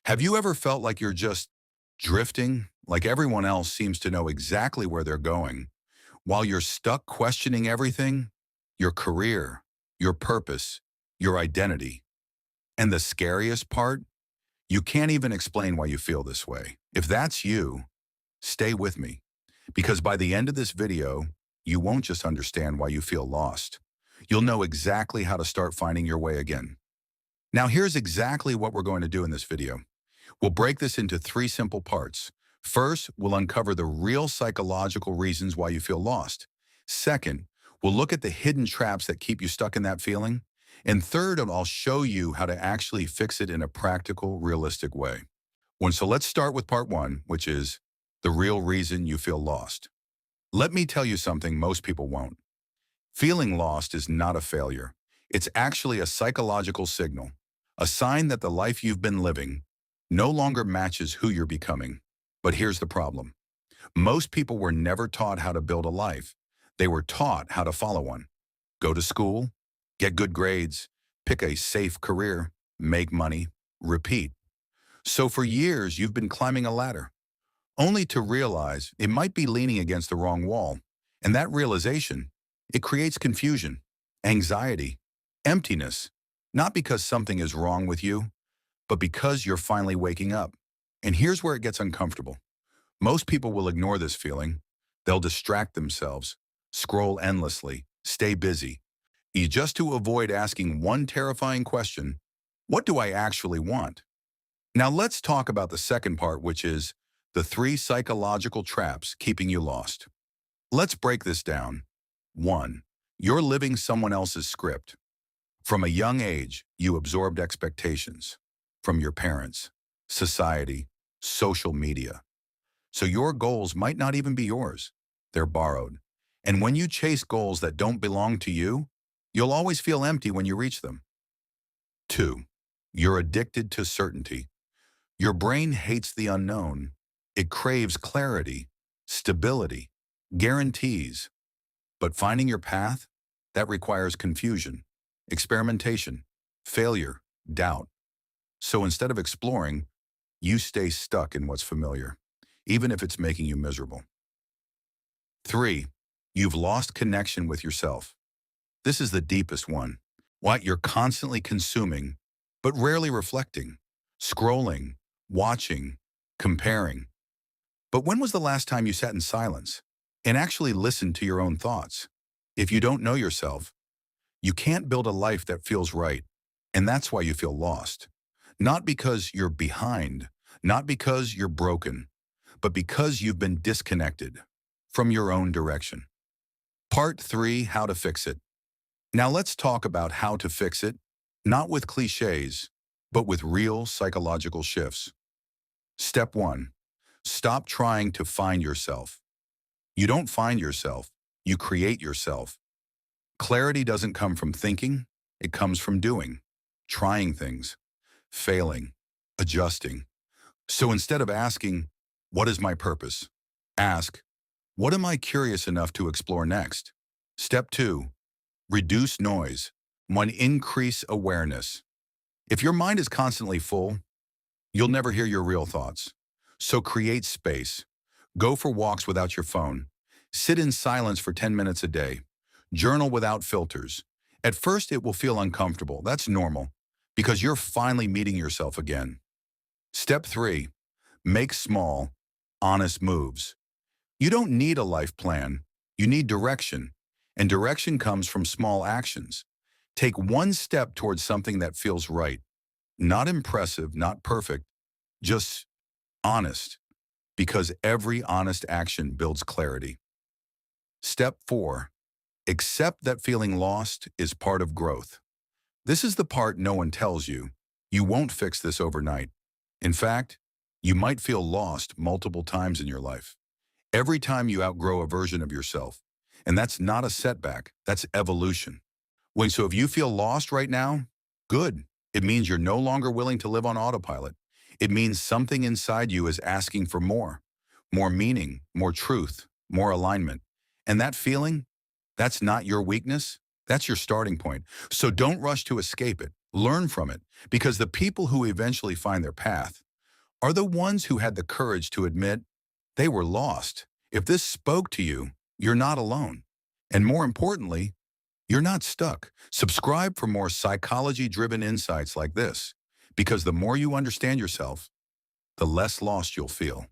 Have you ever felt like you're just drifting, like everyone else seems to know exactly where they're going, while you're stuck questioning everything? Your career, your purpose, your identity. And the scariest part? You can't even explain why you feel this way. If that's you, stay with me. Because by the end of this video, you won't just understand why you feel lost. You'll know exactly how to start finding your way again. Now here's exactly what we're going to do in this video. We'll break this into three simple parts. First, we'll uncover the real psychological reasons why you feel lost. Second, we'll look at the hidden traps that keep you stuck in that feeling. And third, I'll show you how to actually fix it in a practical, realistic way. So let's start with part one, which is the real reason you feel lost. Let me tell you something most people won't. Feeling lost is not a failure. It's actually a psychological signal, a sign that the life you've been living no longer matches who you're becoming. But here's the problem. Most people were never taught how to build a life. They were taught how to follow one. Go to school, get good grades, pick a safe career, make money, repeat. So for years, you've been climbing a ladder, only to realize it might be leaning against the wrong wall. And that realization, it creates confusion, anxiety, emptiness, not because something is wrong with you, but because you're finally waking up. And here's where it gets uncomfortable. Most people will ignore this feeling. They'll distract themselves, scroll endlessly, stay busy, just to avoid asking one terrifying question: what do I actually want? Now let's talk about the second part, which is the three psychological traps keeping you lost. Let's break this down. 1. You're living someone else's script. From a young age, you absorbed expectations from your parents, society, social media. So your goals might not even be yours. They're borrowed. And when you chase goals that don't belong to you, you'll always feel empty when you reach them. 2. You're addicted to certainty. Your brain hates the unknown. It craves clarity, stability, guarantees. But finding your path, that requires confusion, experimentation, failure, doubt. So instead of exploring, you stay stuck in what's familiar, even if it's making you miserable. 3. You've lost connection with yourself. This is the deepest one. What you're constantly consuming, but rarely reflecting, scrolling, watching, comparing. But when was the last time you sat in silence and actually listened to your own thoughts? If you don't know yourself, you can't build a life that feels right. And that's why you feel lost. Not because you're behind, not because you're broken, but because you've been disconnected from your own direction. Part 3, how to fix it. Now let's talk about how to fix it, not with cliches, but with real psychological shifts. Step 1, stop trying to find yourself. You don't find yourself, you create yourself. Clarity doesn't come from thinking, it comes from doing, trying things, failing, adjusting. So instead of asking, what is my purpose? Ask, what am I curious enough to explore next? Step 2, reduce noise. 1, increase awareness. If your mind is constantly full, you'll never hear your real thoughts. So create space. Go for walks without your phone. Sit in silence for 10 minutes a day. Journal without filters. At first, it will feel uncomfortable. That's normal, because you're finally meeting yourself again. Step 3, make small, honest moves. You don't need a life plan. You need direction. And direction comes from small actions. Take one step towards something that feels right. Not impressive, not perfect, just honest. Because every honest action builds clarity. Step 4, accept that feeling lost is part of growth. This is the part no one tells you. You won't fix this overnight. In fact, you might feel lost multiple times in your life. Every time you outgrow a version of yourself. And that's not a setback, that's evolution. So if you feel lost right now, good. It means you're no longer willing to live on autopilot. It means something inside you is asking for more meaning, more truth, more alignment. And that feeling, that's not your weakness, that's your starting point. So don't rush to escape it, learn from it, because the people who eventually find their path, are the ones who had the courage to admit they were lost. If this spoke to you, you're not alone. And more importantly, you're not stuck. Subscribe for more psychology-driven insights like this, because the more you understand yourself, the less lost you'll feel.